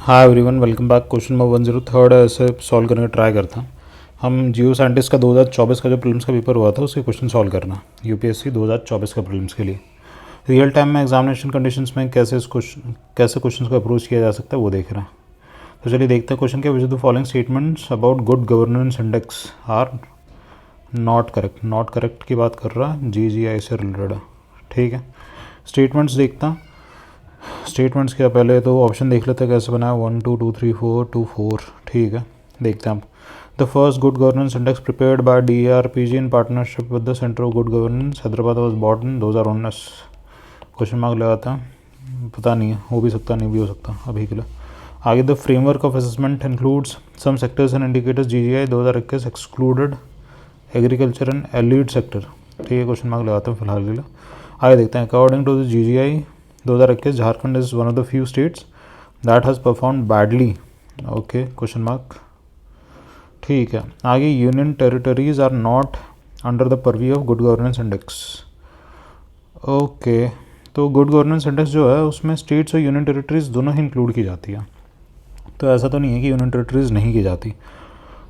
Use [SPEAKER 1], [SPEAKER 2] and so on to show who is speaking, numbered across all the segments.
[SPEAKER 1] हाँ everyone, welcome back. Question number 103 ऐसे solve करने का ट्राई करता हूँ। हम जियो साइंटिस्ट का 2024 का जो प्रीलिम्स का पेपर हुआ था उसके क्वेश्चन सॉल्व करना, यूपीएससी 2024 का प्रीलिम्स के लिए। रियल टाइम में एग्जामिनेशन कंडीशंस में कैसे क्वेश्चन को अप्रोच किया जा सकता है वो देख रहे हैं। तो चलिए देखते हैं क्वेश्चन के। Which the following statements about good governance index are not correct. Not correct की बात कर रहा है, GGI से रिलेटेड। ठीक है, स्टेटमेंट्स देखता हूँ। स्टेटमेंट्स क्या, पहले तो ऑप्शन देख लेते हैं कैसे बना है। 1 2 2 3 4 2 4। ठीक है, देखते हैं आप। The first good governance index prepared by DRPG in partnership with the centre of good governance Hyderabad was bought in 2019। Question mark लगाता है, पता नहीं है, हो भी सकता नहीं भी हो सकता अभी के लिए। आगे, the framework of assessment includes some sectors and indicators GGI 2021 excluded agriculture and allied sector. ठीक है, क्वेश्चन मार्क लगाता हूँ फिलहाल के लिए। आगे देखते हैं। According to the GGI 2021 Jharkhand is one of the few states that has perform badly. Okay, question mark. ठीक है, आगे, union territories are not under the purview of good governance index. Okay, तो गुड गवर्नेंस इंडेक्स जो है उसमें states और union territories दोनों ही include की जाती है। तो ऐसा तो नहीं है कि यूनियन टेरिटरीज नहीं की जाती।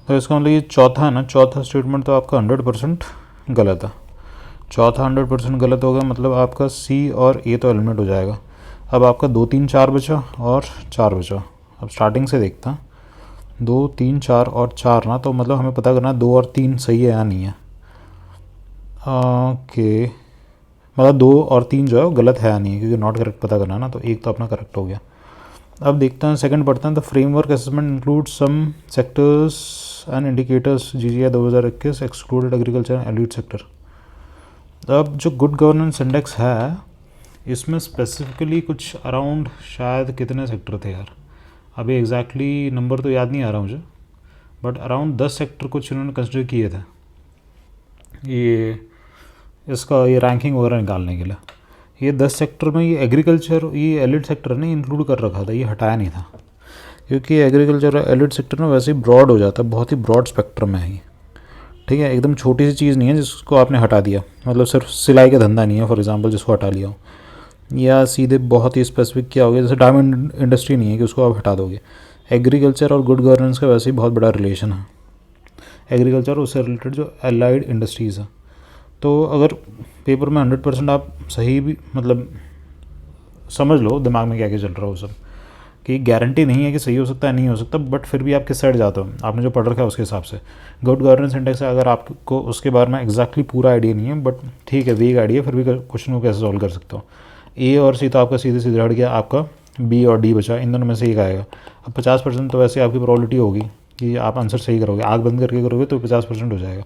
[SPEAKER 1] तो इसका मतलब ये चौथा है ना, चौथा स्टेटमेंट तो आपका 100% गलत है। चौथा 100% गलत होगा, मतलब आपका C और A तो एलिमिनेट हो जाएगा। अब आपका 2 3 4 बचा और 4 बचा। अब स्टार्टिंग से देखता हूँ, 2 3 4 और 4 ना, तो मतलब हमें पता करना है 2 और 3 सही है या नहीं है। ओके, मतलब 2 और 3 जो है वो गलत है या नहीं है, क्योंकि नॉट करेक्ट पता करना है ना, तो एक तो अपना करेक्ट हो गया। अब देखते हैं सेकंड पढ़ते हैं। The framework assessment include some sectors and indicators GGI 2021 excluded agriculture and allied sector. अब जो गुड गवर्नेंस इंडेक्स है इसमें स्पेसिफिकली कुछ अराउंड शायद कितने सेक्टर थे यार, अभी एग्जैक्टली नंबर तो याद नहीं आ रहा मुझे, बट अराउंड 10 सेक्टर कुछ इन्होंने कंसिडर किए थे ये रैंकिंग वगैरह निकालने के लिए। ये 10 सेक्टर में ये एग्रीकल्चर, ये एलिड सेक्टर ने इंक्लूड कर रखा था, ये हटाया नहीं था, क्योंकि एग्रीकल्चर और एलिड सेक्टर में वैसे ही ब्रॉड हो जाता है, बहुत ही ब्रॉड स्पेक्ट्रम है ये। ठीक है, एकदम छोटी सी चीज़ नहीं है जिसको आपने हटा दिया, मतलब सिर्फ सिलाई का धंधा नहीं है फॉर एग्जांपल जिसको हटा लिया हो, या सीधे बहुत ही स्पेसिफिक क्या हो गया, जैसे डायमंड इंडस्ट्री नहीं है कि उसको आप हटा दोगे। एग्रीकल्चर और गुड गवर्नेंस का वैसे ही बहुत बड़ा रिलेशन है, एग्रीकल्चर उससे रिलेटेड जो एलाइड इंडस्ट्रीज़ है। तो अगर पेपर में 100% आप सही भी, मतलब समझ लो दिमाग में क्या क्या चल रहा हो सब, कि गारंटी नहीं है कि सही हो सकता है नहीं हो सकता, बट फिर भी आप किस साइड जाते हो, आपने जो पढ़ रखा है उसके हिसाब से। गुड गवर्नेंस इंडेक्स है, अगर आपको उसके बारे में एग्जैक्टली पूरा आइडिया नहीं है, बट ठीक है वीक आइडिया, फिर भी क्वेश्चन को कैसे सॉल्व कर सकते हो। A और C तो आपका सीधे सीधे हट गया, आपका B और D बचा, इन दोनों में से एक आएगा। अब 50% तो वैसे आपकी प्रोबेबिलिटी होगी कि आप आंसर सही करोगे, आँख बंद करके करोगे तो 50% हो जाएगा।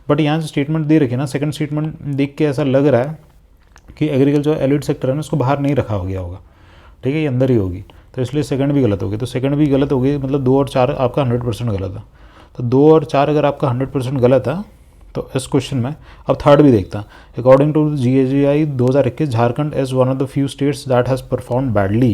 [SPEAKER 1] बट यहाँ से स्टेटमेंट दे रखी है ना, सेकंड स्टेटमेंट देख के ऐसा लग रहा है कि एग्रीकल्चर एलिड सेक्टर है ना, उसको बाहर नहीं रखा हो गया होगा। ठीक है, ये अंदर ही होगी, तो इसलिए सेकंड भी गलत होगी। तो सेकंड भी गलत होगी, मतलब 2 और 4 आपका 100% गलत है। तो 2 और 4 अगर आपका 100% गलत है तो इस क्वेश्चन में अब थर्ड भी देखता। According to GGI 2021 Jharkhand is one of the few states that has perform badly.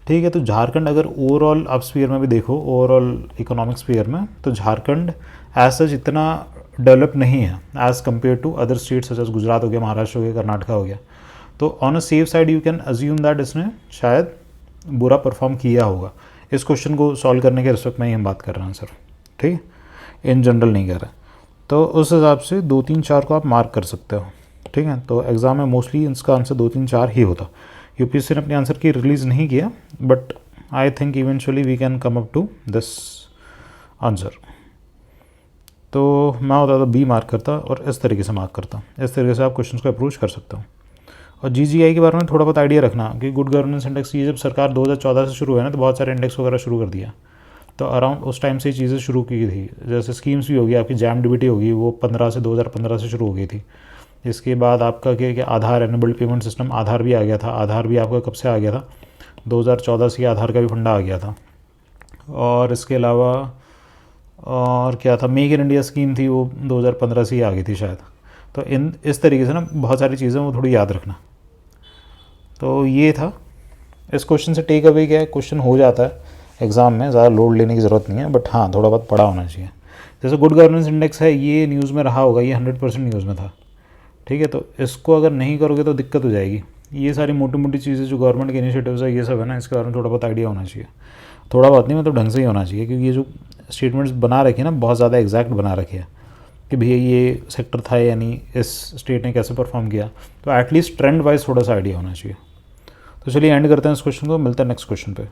[SPEAKER 1] ठीक है, तो झारखंड अगर ओवरऑल आप स्फीयर में भी देखो, ओवरऑल इकोनॉमिक स्फीयर में, तो झारखंड एज सच इतना डेवलप नहीं है as compare to other states such as Gujarat हो गया, महाराष्ट्र हो गया, कर्नाटका हो गया। तो on a safe side you can assume that इसने शायद बुरा परफॉर्म किया होगा। इस क्वेश्चन को सॉल्व करने के रिस्पेक्ट में ही हम बात कर रहे हैं सर, ठीक है, इन जनरल नहीं कर रहे। तो उस हिसाब से 2 3 4 को आप मार्क कर सकते हो। ठीक है, तो एग्ज़ाम में मोस्टली इसका आंसर 2 3 4 ही होता। यूपीएससी ने अपने आंसर की रिलीज़ नहीं किया, but I think eventually we can come up to this answer. तो मैं होता तो B मार्क करता और इस तरीके से मार्क करता। इस तरीके से आप क्वेश्चन को अप्रोच कर सकते हो। और GGI के बारे में थोड़ा बहुत आइडिया रखना कि गुड गवर्नेंस इंडेक्स ये जब सरकार 2014 से शुरू है ना, तो बहुत सारे इंडेक्स वगैरह शुरू कर दिया। तो अराउंड उस टाइम से चीज़ें शुरू की थी, जैसे स्कीम्स भी होगी, आपकी जैम DBT होगी, वो 2015 से शुरू हो गई थी। इसके बाद आपका क्या आधार एनेबल्ड पेमेंट सिस्टम, आधार भी आ गया था। आधार भी आपका कब से आ गया था, 2014 से आधार का भी फंडा आ गया था। और इसके अलावा और क्या था, मेक इन इंडिया स्कीम थी, वो 2015 से ही आ गई थी शायद। तो इस तरीके से ना बहुत सारी चीज़ें वो थोड़ी याद रखना। तो ये था इस क्वेश्चन से टेक अवे क्या है, क्वेश्चन हो जाता है एग्ज़ाम में, ज़्यादा लोड लेने की ज़रूरत नहीं है, बट हाँ थोड़ा बहुत पढ़ा होना चाहिए। जैसे गुड गवर्नेंस इंडेक्स है, ये न्यूज़ में रहा होगा, ये 100% न्यूज़ में था। ठीक है, तो इसको अगर नहीं करोगे तो दिक्कत हो जाएगी। ये सारी मोटी मोटी चीज़ें जो गवर्नमेंट के इनिशिएटिव्स है ये सब है ना, इसके बारे में थोड़ा बहुत आइडिया होना चाहिए। थोड़ा बहुत नहीं, मतलब ढंग से ही होना चाहिए, क्योंकि ये जो स्टेटमेंट्स बना रखी है ना बहुत ज़्यादा एग्जैक्ट बना रखे हैं कि भैया ये सेक्टर था या नहीं, इस स्टेट ने कैसे परफॉर्म किया, तो एटलीस्ट ट्रेंड वाइज थोड़ा सा आइडिया होना चाहिए। तो चलिए एंड करते हैं इस क्वेश्चन को, मिलता है नेक्स्ट क्वेश्चन पे।